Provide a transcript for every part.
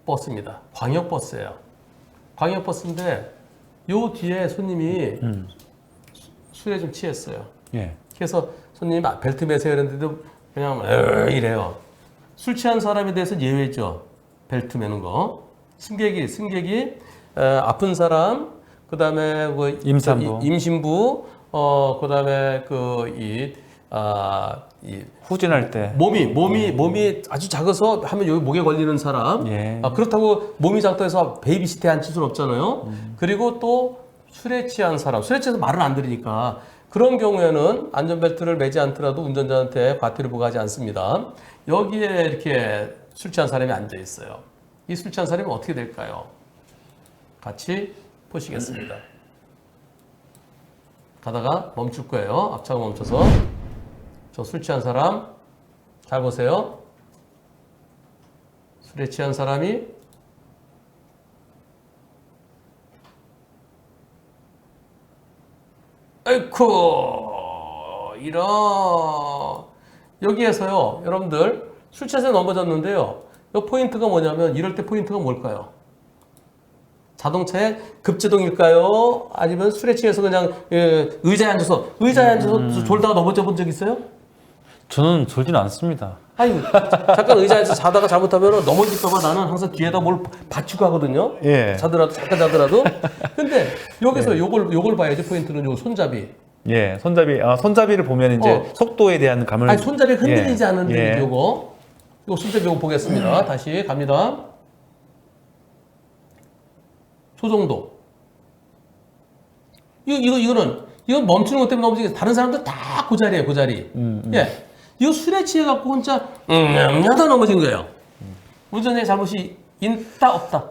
버스입니다. 광역버스예요. 광역버스인데 요 뒤에 손님이 술에 좀 취했어요. 예. 그래서 손님 벨트 매세요 이랬는데도 그냥 이래요. 술 취한 사람에 대해서 예외죠. 벨트 매는 거. 승객이 아픈 사람, 그다음에 그 임산부. 임신부, 그다음에 후진할 때. 몸이 아주 작아서 하면 여기 목에 걸리는 사람. 예. 그렇다고 몸이 작다 해서 베이비시트에 앉힐 수는 없잖아요. 그리고 또 술에 취한 사람, 술에 취해서 말을 안 들으니까 그런 경우에는 안전벨트를 매지 않더라도 운전자한테 과태료 부과하지 않습니다. 여기에 이렇게 술 취한 사람이 앉아 있어요. 이 술 취한 사람이 어떻게 될까요? 같이 보시겠습니다. 가다가 멈출 거예요. 앞차가 멈춰서. 저 술 취한 사람 잘 보세요. 술에 취한 사람이 아이쿠 이런 여기에서요 여러분들 술 취해서 넘어졌는데요. 이 포인트가 뭐냐면 이럴 때 포인트가 뭘까요? 자동차의 급제동일까요? 아니면 술에 취해서 그냥 의자에 앉아서 졸다가 넘어져 본 적 있어요? 저는 졸지는 않습니다. 아니 잠깐 의자에서 자다가 잘못하면 넘어질까봐 나는 항상 뒤에다 뭘 받치고 하거든요. 예. 잠깐 자더라도. 근데 여기서 요걸 봐야지 포인트는 요 손잡이. 예. 손잡이를 보면 이제 속도에 대한 감을. 아니 손잡이 흔들리지 예. 않는데 예. 요거 손잡이 요거 보겠습니다. 다시 갑니다. 소정도. 이거는 멈추는 것 때문에 넘어지게 다른 사람들 다 그 자리에 그 자리. 예. 이거 술에 취해 갖고 혼자 하다 넘어진 거예요. 운전자의 잘못이 있다 없다.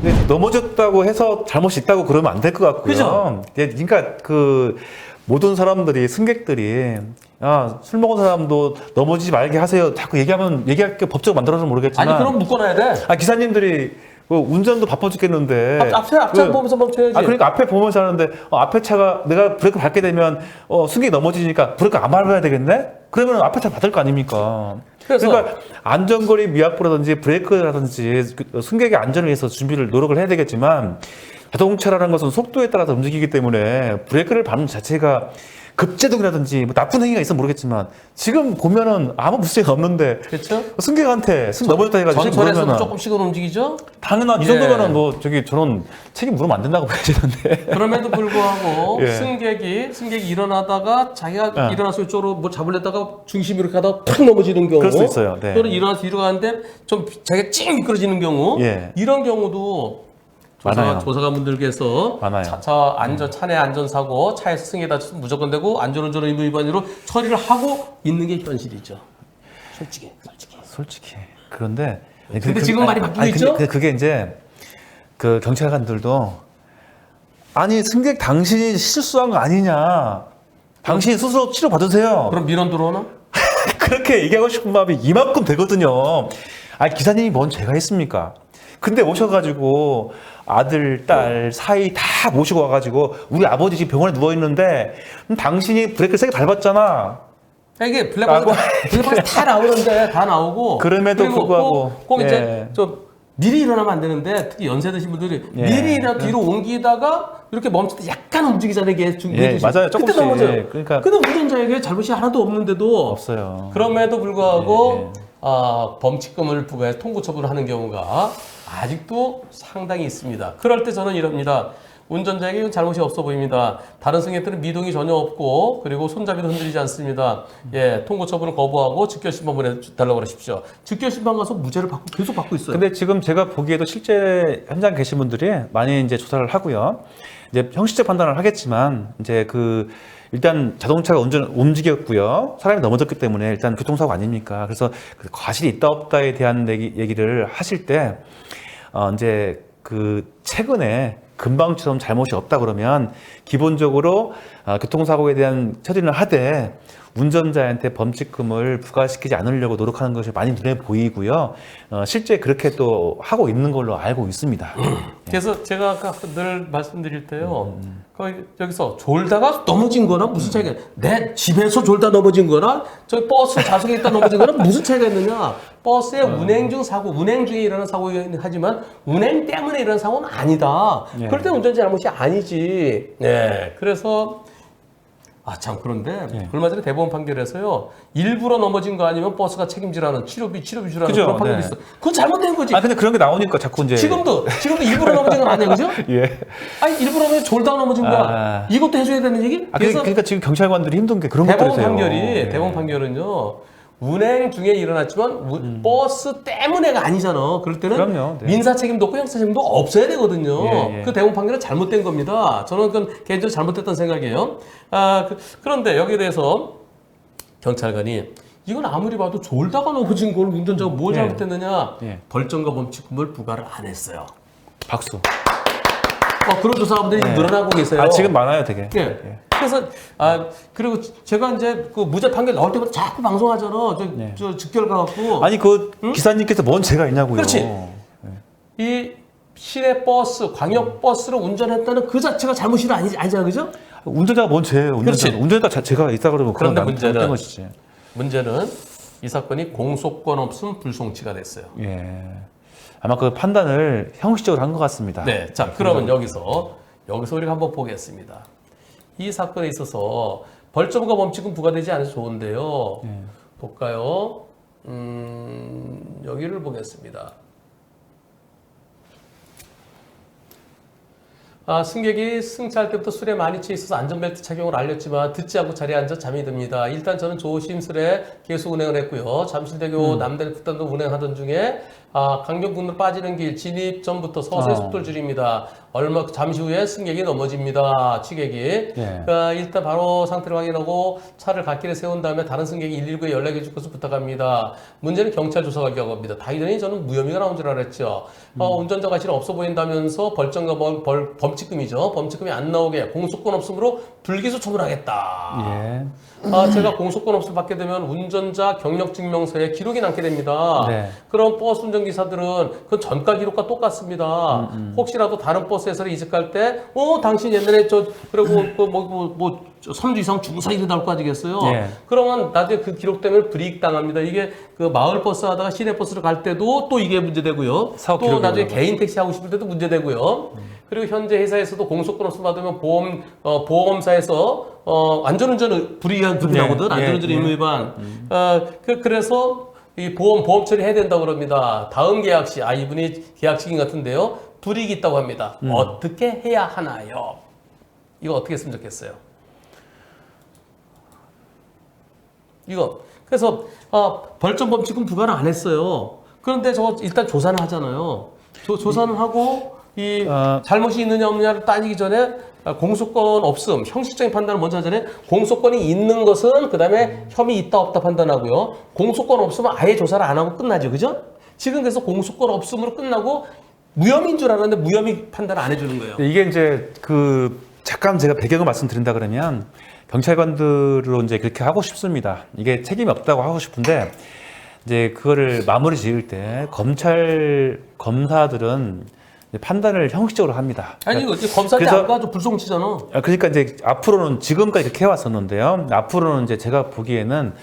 근데 넘어졌다고 해서 잘못이 있다고 그러면 안 될 것 같고요. 그죠? 그러니까 그 모든 사람들이 승객들이 술 먹은 사람도 넘어지지 말게 하세요. 자꾸 얘기할 게 법적으로 만들어서 모르겠지만. 아니 그럼 묶어놔야 돼. 기사님들이 운전도 바빠 죽겠는데. 앞차 보면서 멈춰야지. 그러니까 앞에 보면서 하는데 앞에 차가 내가 브레이크 밟게 되면 승객이 넘어지니까 브레이크 안 밟아야 되겠네? 그러면 앞에 차 받을 거 아닙니까? 그러니까 안전거리 미확보라든지 브레이크라든지 승객의 안전을 위해서 노력을 해야 되겠지만 자동차라는 것은 속도에 따라서 움직이기 때문에 브레이크를 밟는 자체가 급제동이라든지 나쁜 행위가 있으면 모르겠지만 지금 보면은 아무 문제가 없는데 그렇죠? 승객한테 넘어졌다 해가지고 전철에서도 조금씩은 움직이죠? 당연한 이 정도면은 저런 책임 물으면 안 된다고 봐야되는데 그럼에도 불구하고 예. 승객이 일어나다가 자기가 일어나서 이쪽으로 뭐 잡으려다가 중심이 이렇게 하다가 팍 넘어지는 경우 그럴 수 있어요. 네. 또는 일어나서 뒤로 가는데 좀 자기가 찡 미끄러지는 경우 예. 이런 경우도 조사관분들께서 많아요. 차 내 안전사고 차에서 승객이 다쳐서 무조건 되고 안전운전 의무 위반으로 처리를 하고 있는 게 현실이죠. 솔직히. 그런데 근데 지금 많이 바뀌고 있죠? 근데 그게 이제 그 경찰관들도 승객 당신이 실수한 거 아니냐. 당신이 스스로 치료 받으세요. 그럼 민원 들어오나? 그렇게 얘기하고 싶은 마음이 이만큼 되거든요. 기사님이 뭔 죄가 있습니까? 근데 오셔가지고 아들, 딸, 사이 다 모시고 와가지고 우리 아버지 지금 병원에 누워있는데 당신이 브레이크를 세게 밟았잖아. 이게 블랙박스 다 나오는데 다 나오고 그럼에도 불구하고 꼭 이제 미리 일어나면 안 되는데 특히 연세 드신 분들이 미리 뒤로 옮기다가 이렇게 멈출 때 약간 움직이잖아요. 이게 맞아요. 그때 조금씩. 넘어져요. 그러니까 근데 운전자에게 잘못이 하나도 없는데도 없어요. 그럼에도 불구하고 범칙금을 부과해 통고 처분을 하는 경우가 아직도 상당히 있습니다. 그럴 때 저는 이럽니다. 운전자에게 잘못이 없어 보입니다. 다른 승객들은 미동이 전혀 없고 그리고 손잡이도 흔들리지 않습니다. 통고 처분을 거부하고 즉결심판 보내달라고 그러십시오. 즉결심판 가서 무죄를 계속 받고 있어요. 근데 지금 제가 보기에도 실제 현장 계신 분들이 많이 이제 조사를 하고요. 이제 형식적 판단을 하겠지만 이제 일단 자동차가 움직였고요. 사람이 넘어졌기 때문에 일단 교통사고 아닙니까? 그래서 과실이 있다 없다에 대한 얘기를 하실 때 이제 최근에 금방처럼 잘못이 없다 그러면 기본적으로 교통사고에 대한 처리는 하되 운전자한테 범칙금을 부과시키지 않으려고 노력하는 것이 많이 눈에 보이고요. 실제 그렇게 또 하고 있는 걸로 알고 있습니다. 그래서 제가 아까 늘 말씀드릴 때요. 여기서 졸다가 넘어진 거나 무슨 차이가 내 집에서 졸다 넘어진 거나 저 버스 좌석에 있다 넘어진 거나 무슨 차이가 있느냐. 버스의 운행 중 사고, 운행 중에 일어난 사고이긴 하지만 운행 때문에 일어난 사고는 아니다. 예. 그럴 때 운전자 잘못이 아니지. 네. 그래서 참 그런데 예. 얼마 전에 대법원 판결에서요 일부러 넘어진 거 아니면 버스가 책임지라는 치료비 주라는 그죠? 그런 판결이 네. 있어. 그건 잘못된 거지. 근데 그런 게 나오니까 자꾸 이제 지금도 일부러 넘어진 건 아니야, 그죠? 예. 아니 일부러 넘어진 졸다가 넘어진 거야. 아. 이것도 해줘야 되는 얘기? 그러니까 지금 경찰관들이 힘든 게 그런 대법원 것들이세요. 판결이 예. 대법원 판결은요 운행 중에 일어났지만 버스 때문에가 아니잖아. 그럴 때는 그럼요. 네. 민사 책임도 없고 형사 책임도 없어야 되거든요. 예, 예. 그 대법원 판결은 잘못된 겁니다. 저는 그건 개인적으로 잘못됐다는 생각이에요. 그런데 여기에 대해서 경찰관이 이건 아무리 봐도 졸다가 넘어진 걸 운전자가 뭘 예. 잘못했느냐 예. 벌점과 범칙금을 부과를 안 했어요. 박수. 그런 조사분들이 네. 늘어나고 계세요. 지금 많아요, 되게. 예. 예. 그래서 그리고 제가 이제 그 무죄 판결 나올 때마다 자꾸 방송하잖아. 네. 저 직결 가갖고 아니 그 기사님께서 뭔 죄가 있냐고요. 그렇지. 이 시내 버스, 광역 버스를 운전했다는 그 자체가 잘못이 아니잖아, 그죠? 운전자가 뭔 죄예요? 그렇지. 운전자 죄가 있다 그러면 그런데 그건 문제는 잘못된 것이지. 문제는 이 사건이 공소권 없음 불송치가 됐어요. 예. 아마 그 판단을 형식적으로 한 것 같습니다. 네, 자 그러면 여기서 우리가 한번 보겠습니다. 이 사건에 있어서 벌점과 범칙은 부과되지 않아서 좋은데요. 볼까요? 여기를 보겠습니다. 승객이 승차할 때부터 술에 많이 취해 있어서 안전벨트 착용을 알렸지만 듣지 않고 자리에 앉아 잠이 듭니다. 일단 저는 조심스레 계속 운행을 했고요. 잠실대교 남대북단도 운행하던 중에 강경군으로 빠지는 길 진입 전부터 서서히 속도를 줄입니다. 잠시 후에 승객이 넘어집니다. 취객이. 예. 일단 바로 상태를 확인하고 차를 갓길에 세운 다음에 다른 승객이 119에 연락해 줄 것을 부탁합니다. 문제는 경찰 조사가 기하고입니다. 당연히 저는 무혐의가 나온 줄 알았죠. 운전자 가실은 없어 보인다면서 벌점과 범칙금이죠. 범칙금이 안 나오게 공소권 없음으로 불기소 처분하겠다. 예. 제가 공소권 없음 받게 되면 운전자 경력증명서에 기록이 남게 됩니다. 네. 그럼 버스 운전기사들은 그 전가 기록과 똑같습니다. 혹시라도 다른 버스에서 이직할 때, 당신 옛날에 그리고 3주 이상 중사 일이 나올 거 아니겠어요? 예. 그러면 나중에 그 기록 때문에 불이익 당합니다. 이게 그 마을 버스 하다가 시내 버스를 갈 때도 또 이게 문제되고요. 사업 또 기록이 나중에 올라가고. 개인 택시 하고 싶을 때도 문제되고요. 그리고 현재 회사에서도 공소권 없음 받으면 보험사에서 안전운전 불이익 금이 예, 나거든. 예, 안전운전 예. 의무 위반. 그래서 이 보험 처리해야 된다고 그럽니다. 다음 계약 시, 이분이 계약직인 같은데요. 불이익이 있다고 합니다. 어떻게 해야 하나요? 이거 어떻게 했으면 좋겠어요? 그래서 벌점 범칙은 부과를 안 했어요. 그런데 저거 일단 조사는 하잖아요. 조사는 하고 이 잘못이 있느냐 없느냐를 따지기 전에 공소권 없음, 형식적인 판단을 먼저 하잖아요. 공소권이 있는 것은 그 다음에 혐의 있다 없다 판단하고요. 공소권 없으면 아예 조사를 안 하고 끝나죠, 그죠? 지금 그래서 공소권 없음으로 끝나고 무혐의인 줄 알았는데 무혐의 판단 안 해주는 거예요. 이게 이제 잠깐 제가 배경을 말씀드린다 그러면 경찰관들로 이제 그렇게 하고 싶습니다. 이게 책임이 없다고 하고 싶은데 이제 그거를 마무리 지을 때 검사들은 판단을 형식적으로 합니다. 아니 이거 검사한테 그래서- 안 가도 불송치잖아. 그러니까 이제 앞으로는 지금까지 이렇게 해왔었는데요. 앞으로는 이제 제가 보기에는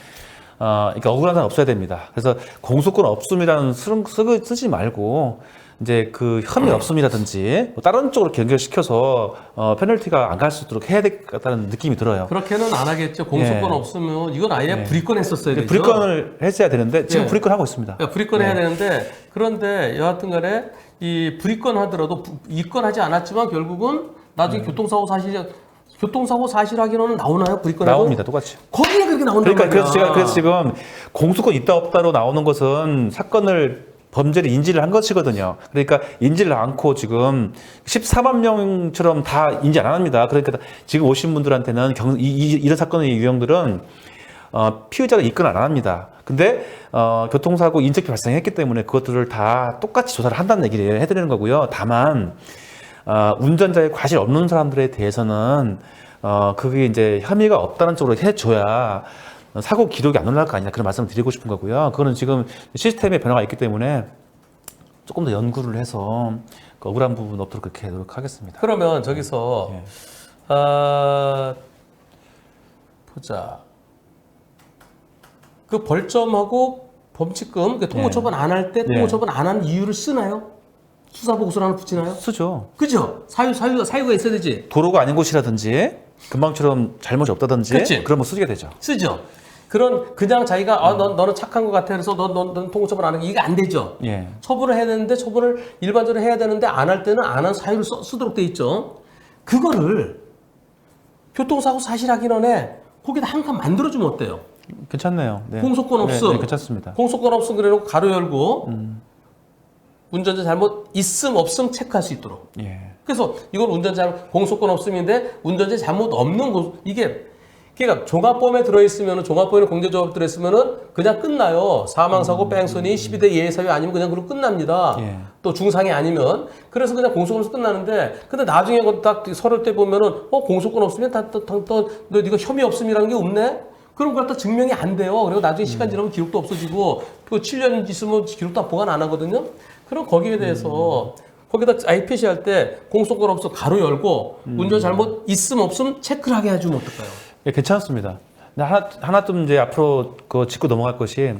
이렇게 억울한 사람 없어야 됩니다. 그래서 공소권 없음이라는 쓰지 말고 이제 그 혐의 없음이라든지 뭐 다른 쪽으로 연결시켜서 페널티가 안 갈 수 있도록 해야 되겠다는 느낌이 들어요. 그렇게는 안 하겠죠. 공소권 예. 없으면 이건 아예 예. 불이권 했었어야 되죠. 불이권을 했어야 되는데 지금 예. 불이권 하고 있습니다. 불이권 해야 되는데 그런데 여하튼간에 이 불이권 하더라도 이권하지 않았지만 결국은 나중에 교통사고 사실 확인원은 나오나요? 불이권에도? 나옵니다, 똑같이. 거기에 그렇게 나온단 그러니까 말이야. 그래서 지금 공소권 있다 없다로 나오는 것은 범죄를 인지를 한 것이거든요. 그러니까 인지를 않고 지금 14만 명처럼 다 인지 안 합니다. 그러니까 지금 오신 분들한테는 이런 사건의 유형들은 피의자가 입건 안 합니다. 근데 교통사고 인적이 발생했기 때문에 그것들을 다 똑같이 조사를 한다는 얘기를 해드리는 거고요. 다만 운전자의 과실 없는 사람들에 대해서는 그게 이제 혐의가 없다는 쪽으로 해줘야 사고 기록이 안 올라갈 거 아니냐 그런 말씀을 드리고 싶은 거고요. 그거는 지금 시스템의 변화가 있기 때문에 조금 더 연구를 해서 그 억울한 부분 없도록 그렇게 노력하겠습니다. 그러면 저기서 예. 보자. 그 벌점하고 범칙금 통고처분 안 할 때 통고처분 안 하는 이유를 쓰나요? 수사보고서를 하나 붙이나요? 쓰죠. 그죠? 사유가 있어야 되지. 도로가 아닌 곳이라든지 금방처럼 잘못이 없다든지 그치. 그러면 쓰게 되죠. 쓰죠. 그냥 자기가 너는 착한 것 같아 그래서 넌 통고처분 안 하는 게 이게 안 되죠. 예. 처분을 해야 되는데 처분을 일반적으로 해야 되는데 안 할 때는 안 한 사유를 쓰도록 돼 있죠. 그거를 교통사고 사실 확인원에 거기다 한 칸 만들어주면 어때요? 괜찮네요. 네. 공소권 없음. 네, 괜찮습니다. 공소권 없음 그래놓고 가로 열고 운전자 잘못 있음 없음 체크할 수 있도록. 예. 그래서 이건 운전자 잘못 공소권 없음인데 운전자 잘못 없는 이게 그러니까 종합보험에 들어있으면은 종합보험에 공제조합 들어있으면은 그냥 끝나요. 사망사고 뺑소니 12대 예외 사유 아니면 그냥 그로 끝납니다. 예. 또 중상이 아니면 그래서 그냥 공소권 없음 끝나는데 근데 나중에 딱 서류 때 보면은 공소권 없으면 너 네가 혐의 없음이라는 게 없네. 그럼 그걸 또 증명이 안 돼요. 그리고 나중에 시간 지나면 기록도 없어지고 또 7년 있으면 기록도 보관 안 하거든요. 그럼 거기에 대해서 거기다 IPC 할 때 공소권 없어 가로 열고 운전 잘못 있음 없음 체크를 하게 해주면 어떨까요? 예, 괜찮습니다. 근데 하나 좀 이제 앞으로 그 짚고 넘어갈 것이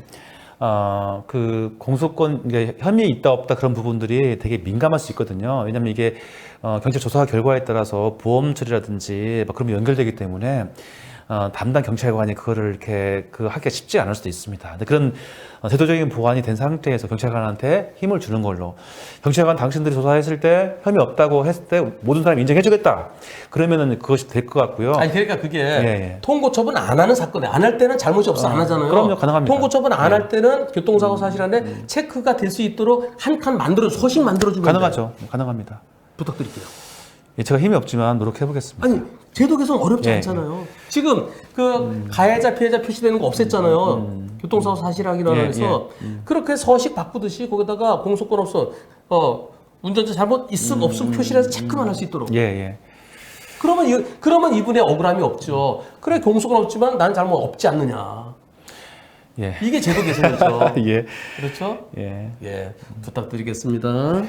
그 공소권 이게 혐의 있다 없다 그런 부분들이 되게 민감할 수 있거든요. 왜냐하면 이게 경찰 조사 결과에 따라서 보험 처리라든지 막 그런 게 연결되기 때문에 담당 경찰관이 그거를 이렇게 하기가 쉽지 않을 수도 있습니다. 근데 그런 제도적인 보완이 된 상태에서 경찰관한테 힘을 주는 걸로 경찰관 당신들이 조사했을 때 혐의 없다고 했을 때 모든 사람이 인정해주겠다. 그러면은 그것이 될 것 같고요. 아니 그러니까 그게 예. 통고처분 안 하는 사건에 안 할 때는 잘못이 없어 안 하잖아요. 그럼요, 가능합니다. 통고처분 안 할 때는 교통사고 사실한데 체크가 될 수 있도록 한 칸 소식 만들어주면 가능하죠. 가능합니다. 부탁드릴게요. 예, 제가 힘이 없지만 노력해 보겠습니다. 아니 제도 개선 어렵지 예. 않잖아요. 지금 그 가해자 피해자 표시되는 거 없앴잖아요. 교통사고 사실 확인원에서 그렇게 서식 바꾸듯이 거기다가 공소권 없어 운전자 잘못 있음 없음 표시를 해서 체크만 할 수 있도록. 예, 예. 그러면 이분의 억울함이 없죠. 그래 공소권 없지만 나는 잘못 없지 않느냐. 예. 이게 제도 개선이죠. 예. 그렇죠? 예. 예, 부탁드리겠습니다.